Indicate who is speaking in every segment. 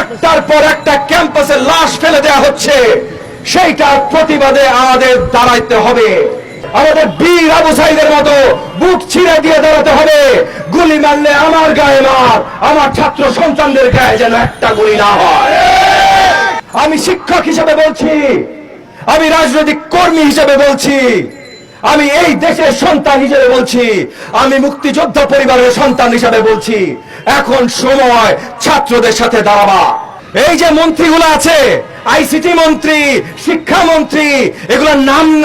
Speaker 1: একটার পর একটা ক্যাম্পাসে লাশ ফেলে দেওয়া হচ্ছে, সেইটার প্রতিবাদে আমাদের দাঁড়াইতে হবে। আমাদের বীর আবু সাইদের মতো বুক ছিঁড়ে দিয়ে দাঁড়াতে হবে। গুলি মারলে আমার গায়ে মার, আমার ছাত্র সন্তানদের গায়ে যেন একটা গুলি না হয়। আমি শিক্ষক হিসেবে বলছি, আমি রাজনৈতিক কর্মী হিসেবে বলছি, আমি এই দেশের সন্তান হিসেবে বলছি, আমি মুক্তিযোদ্ধা পরিবারের সন্তান হিসেবে বলছি, এখন সময় ছাত্রদের সাথে দাঁড়াবা। এই যে মন্ত্রীগুলো আছে, আইসিটি মন্ত্রী, শিক্ষামন্ত্রী, এগুলোর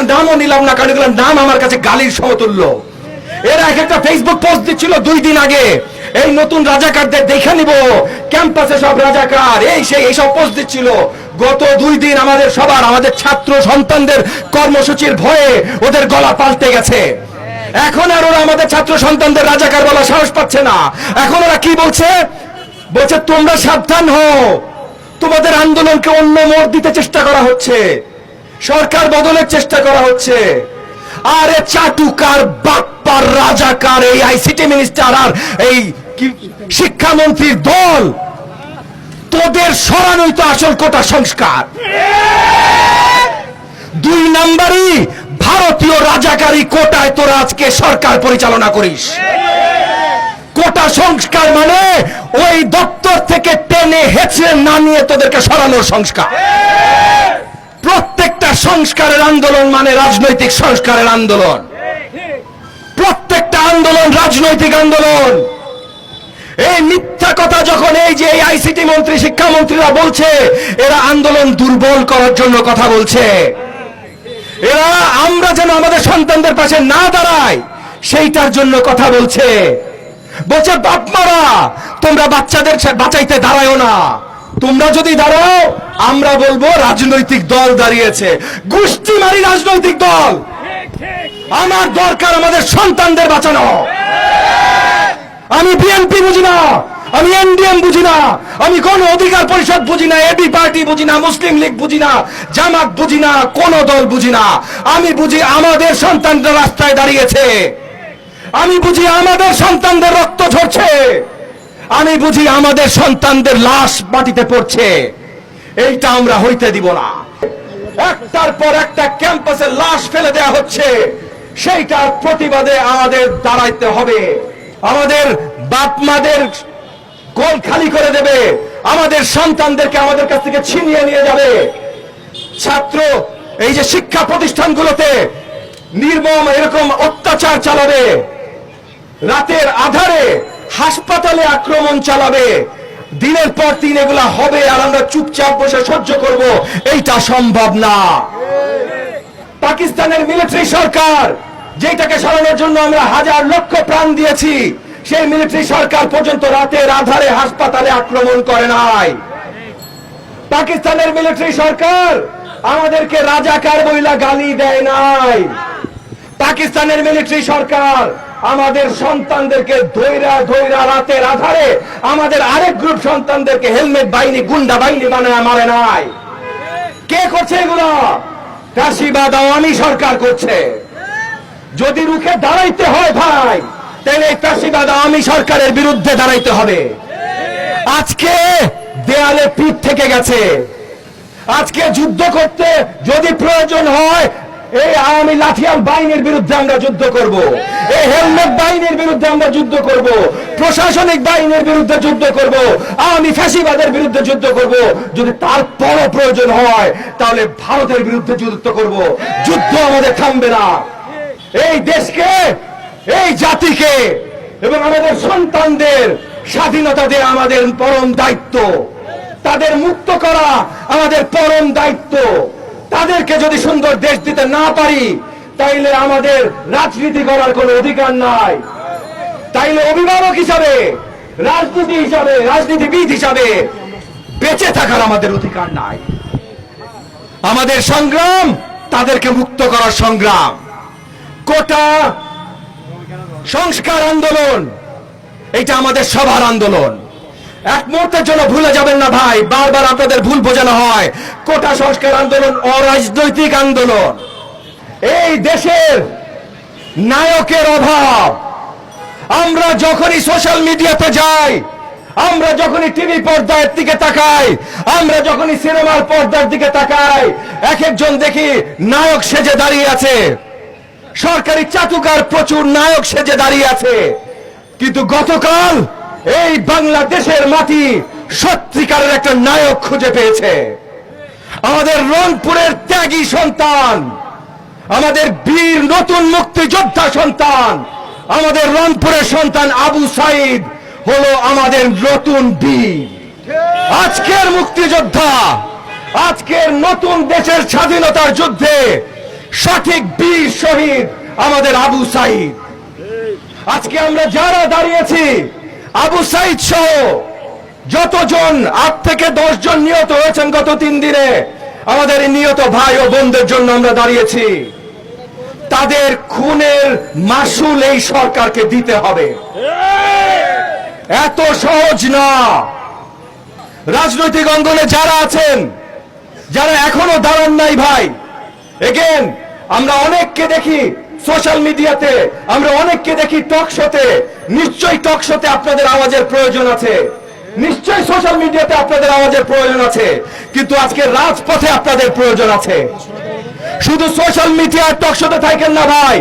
Speaker 1: নামও নিলাম না, কারণ এগুলোর নাম আমার কাছে গালির সমতুল্য। এরা এক একটা ফেসবুক পোস্ট দিচ্ছিল 2 দিন আগে, এই নতুন রাজাকারদের দেখে নিব, ক্যাম্পাসে সব রাজাকার, এই সেই এইসব পোস্ট দিচ্ছিল। গত 2 দিন আমাদের আমাদের ছাত্র সন্তানদের কর্মসূচির ভয়ে ওদের গলা পাল্টে গেছে। এখন আর ওরা আমাদের ছাত্র সন্তানদের রাজাকার বলা সাহস পাচ্ছে না। এখন ওরা কি বলছে? বলছে তোমরা সাবধান হও, তোমাদের আন্দোলনকে অন্য মোড় দিতে চেষ্টা করা হচ্ছে, সরকার বদলের চেষ্টা করা হচ্ছে। আরে চাটুকার বাপ্পার রাজাকার এই আইসিটি মিনিস্টার আর এই শিক্ষামন্ত্রীর দল, তোদের সরানোই তো আসল কোটা সংস্কার। 2 নাম্বারই ভারতীয় রাজাকারী কোটায় তোরা আজকে সরকার পরিচালনা করিস। কোটা সংস্কার মানে ওই দপ্তর থেকে টেনে হেঁচড়ে নামিয়ে তোদেরকে সরানোর সংস্কার। প্রত্যেকটা সংস্কারের আন্দোলন মানে রাজনৈতিক সংস্কারের আন্দোলন। প্রত্যেকটা আন্দোলন রাজনৈতিক আন্দোলন। এই মিথ্যা কথা যখন এই যে আইসিটি মন্ত্রী, শিক্ষামন্ত্রীরা বলছে, এরা আন্দোলন দুর্বল করার জন্য কথা বলছে। এরা আমরা যেন আমাদের সন্তানদের পাশে না দাঁড়াই সেইটার জন্য কথা বলছে। বলছে বাপ মারা তোমরা বাচ্চাদের বাঁচাইতে দাঁড়ায়ও না, তোমরা যদি দাঁড়াও আমরা বলবো রাজনৈতিক দল দাঁড়িয়েছে। গোষ্ঠী মারি রাজনৈতিক দল। আমার দরকার আমাদের সন্তানদের বাঁচানো। আমি বিএনপি বুঝি না, আমি এনডিএম বুঝি না, আমি গণ অধিকার পরিষদ বুঝি না, এবি পার্টি বুঝি না, মুসলিম লীগ বুঝি না, জামাত বুঝি না, কোন দল বুঝি না। আমি বুঝি আমাদের সন্তানরা রাস্তায় দাঁড়িয়েছে, আমি বুঝি আমাদের সন্তানদের রক্ত ঝরছে, আমি বুঝি আমাদের সন্তানদের লাশ মাটিতে পড়ছে। এইটা আমরা হইতে দিব না। একটার পর একটা ক্যাম্পাসে লাশ ফেলে দেওয়া হচ্ছে, সেইটার প্রতিবাদে আমাদের দাঁড়াইতে হবে। আমাদের বাপ মাদের কোল খালি করে দেবে, আমাদের সন্তানদেরকে আমাদের কাছ থেকে ছিনিয়ে নিয়ে যাবে। ছাত্র এই যে শিক্ষা প্রতিষ্ঠানগুলোতে নির্মম এরকম অত্যাচার চালাবে, রাতের আধারে হাসপাতালে আক্রমণ চালাবে, দিনের পর দিন এগুলা হবে, আর আমরা চুপচাপ বসে সহ্য করব, এইটা সম্ভব না। পাকিস্তানের মিলিটারি সরকার, যেটাকে সরানোর জন্য আমরা হাজার লক্ষ প্রাণ দিয়েছি, সেই মিলিটারি সরকার পর্যন্ত রাতের আধারে হাসপাতালে আক্রমণ করে নাই। পাকিস্তানের মিলিটারি সরকার আমাদেরকে রাজাকার বইলা গালি দেয় নাই। পাকিস্তানের মিলিটারি সরকার আমাদের সন্তানদেরকে ধৈরা ধৈরা রাতের আধারে আমাদের আরেক গ্রুপ সন্তানদেরকে হেলমেট বাহিনী, গুন্ডা বাহিনী বানায় মারে নাই। কে করছে এগুলো? ফ্যাসিবাদ আওয়ামী সরকার করছে। যদি রুখে দাঁড়াইতে হয় ভাই, তাহলে ফ্যাসিবাদ আওয়ামী সরকারের বিরুদ্ধে দাঁড়াইতে হবে। আজকে দেয়ালে পিঠ থেকে গেছে। আজকে যুদ্ধ করতে যদি প্রয়োজন হয়, এই আওয়ামী লাঠিয়াল বাহিনীর বিরুদ্ধে আমরা যুদ্ধ করব, এই হেলমেট বাহিনীর বিরুদ্ধে আমরা যুদ্ধ করব, প্রশাসনিক বাহিনীর বিরুদ্ধে যুদ্ধ করব, আওয়ামী ফ্যাসিবাদের বিরুদ্ধে যুদ্ধ করব। যদি তারপরও প্রয়োজন হয় তাহলে ভারতের বিরুদ্ধে যুদ্ধ করব। যুদ্ধ আমাদের থামবে না। এই দেশকে, এই জাতিকে এবং আমাদের সন্তানদের স্বাধীনতা দেওয়া আমাদের পরম দায়িত্ব। তাদের মুক্ত করা আমাদের পরম দায়িত্ব। তাদেরকে যদি সুন্দর দেশ দিতে না পারি, তাইলে আমাদের রাজনীতি করার কোনো অধিকার নাই। তাইলে অভিভাবক হিসাবে, রাজনীতি হিসাবে, রাজনীতিবিদ হিসাবে বেঁচে থাকার আমাদের অধিকার নাই। আমাদের সংগ্রাম তাদেরকে মুক্ত করার সংগ্রাম। কোটা সংস্কার আন্দোলন, এটা আমাদের সবার আন্দোলন। এক মুহূর্তের জন্য ভুলে যাবেন না ভাই, বারবার আপনাদের ভুল বোঝানো হয়। কোটা সংস্কার আন্দোলন অরাজনৈতিক আন্দোলন। এই দেশের নায়কের অভাব। আমরা যখনই সোশ্যাল মিডিয়াতে যাই, আমরা যখনই টিভি পর্দার দিকে তাকাই, আমরা যখনই সিনেমার পর্দার দিকে তাকাই, এক একজন দেখি নায়ক সেজে দাঁড়িয়ে আছে, সরকারি চাটুকার প্রচুর নায়ক সেজে দাঁড়িয়ে আছে। কিন্তু গতকাল এই বাংলাদেশের মাটি সত্যিকারের একটা নায়ক খুঁজে পেয়েছে। আমাদের রংপুরের ত্যাগী সন্তান, আমাদের বীর নতুন মুক্তিযোদ্ধা সন্তান, আমাদের রংপুরের সন্তান আবু সাইদ হলো আমাদের নতুন বীর। আজকের মুক্তিযোদ্ধা, আজকের নতুন দেশের স্বাধীনতার যুদ্ধে সঠিক বীর শহীদ আমাদের আবু সাইদ। আজকে আমরা যারা দাঁড়িয়েছি, আবু সাইদ সহ যতজন 8 থেকে 10 জন নিহত হয়েছেন গত 3 দিনে, আমাদের এই নিহত ভাই ও বোনদের জন্য আমরা দাঁড়িয়েছি। তাদের খুনের মাসুল এই সরকারকে দিতে হবে। এত সহজ না। রাজনৈতিক অঙ্গনে যারা আছেন, যারা এখনো দাঁড়ান নাই ভাই, এগেন আমরা অনেককে দেখি সোশ্যাল মিডিয়াতে, আমরা অনেককে দেখি টক শোতে। নিশ্চয়ই টক শোতে আপনাদের আওয়াজের প্রয়োজন আছে, নিশ্চয়ই সোশ্যাল মিডিয়াতে আপনাদের আওয়াজের প্রয়োজন আছে, কিন্তু আজকে রাজপথে আপনাদের প্রয়োজন আছে। শুধু সোশ্যাল মিডিয়ার টক শোতে থাকেন না ভাই।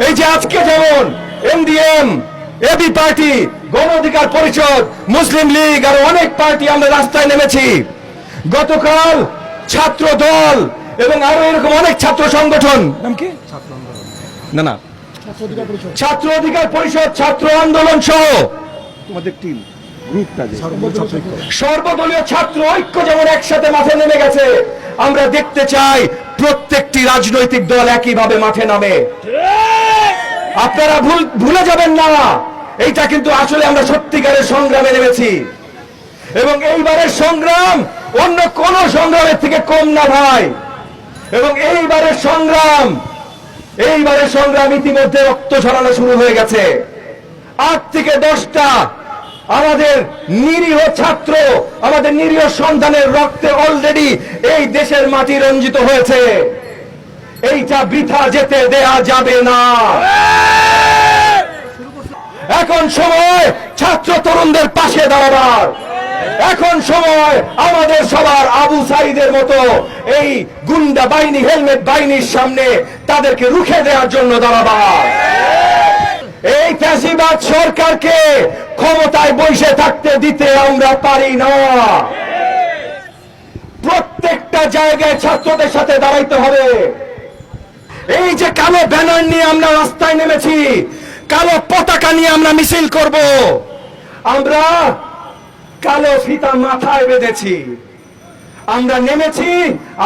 Speaker 1: এই যে আজকে যেমন এমডিএম, এবি পার্টি, গণ অধিকার পরিষদ, মুসলিম লীগ আর অনেক পার্টি আমরা রাস্তায় নেমেছি। গতকাল ছাত্র দল এবং আরো এরকম অনেক ছাত্র সংগঠন, নাম কি না ছাত্র অধিকার পরিষদ, ছাত্র আন্দোলন সহ তোমাদের টিম সর্বদলীয় ছাত্র ঐক্য যেমন একসাথে মাঠে নেমে গেছে, আমরা দেখতে চাই প্রত্যেকটি রাজনৈতিক দল একইভাবে মাঠে নামে। আপনারা ভুলে যাবেন না, এইটা কিন্তু আসলে আমরা সত্যিকারের সংগ্রামে নেমেছি এবং এইবারের সংগ্রাম অন্য কোন সংগ্রামের থেকে কম না ভাই। এবং এইবারের সংগ্রাম ইতিমধ্যে রক্ত ঝরানো শুরু হয়ে গেছে। 8 থেকে 10টা আমাদের নিরীহ ছাত্র, আমাদের নিরীহ সন্তানের রক্তে অলরেডি এই দেশের মাটি রঞ্জিত হয়েছে। এইটা বৃথা যেতে দেয়া যাবে না। এখন সময় ছাত্র তরুণদের পাশে দাঁড়াবার, এখন সময় আমাদের সবার আবু সাইদের মতো এই গুন্ডা বাহিনী, হেলমেট বাহিনীর সামনে তাদেরকে রুখে দেওয়ার জন্য দাঁড়াবার। এই ফ্যাসিবাদ সরকারকে ক্ষমতায় বসে থাকতে দিতে আমরা পারি না। প্রত্যেকটা জায়গায় ছাত্রদের সাথে দাঁড়াইতে হবে। এই যে কালো ব্যানার নিয়ে আমরা রাস্তায় নেমেছি, কালো পতাকা নিয়ে আমরা মিছিল করব, আমরা কালো ফিতা মাথায় বেঁধেছি, আমরা নেমেছি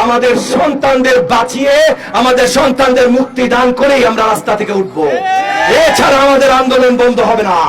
Speaker 1: আমাদের সন্তানদের বাঁচিয়ে, আমাদের সন্তানদের মুক্তি দান করেই আমরা রাস্তা থেকে উঠবো। এছাড়া আমাদের আন্দোলন বন্ধ হবে না।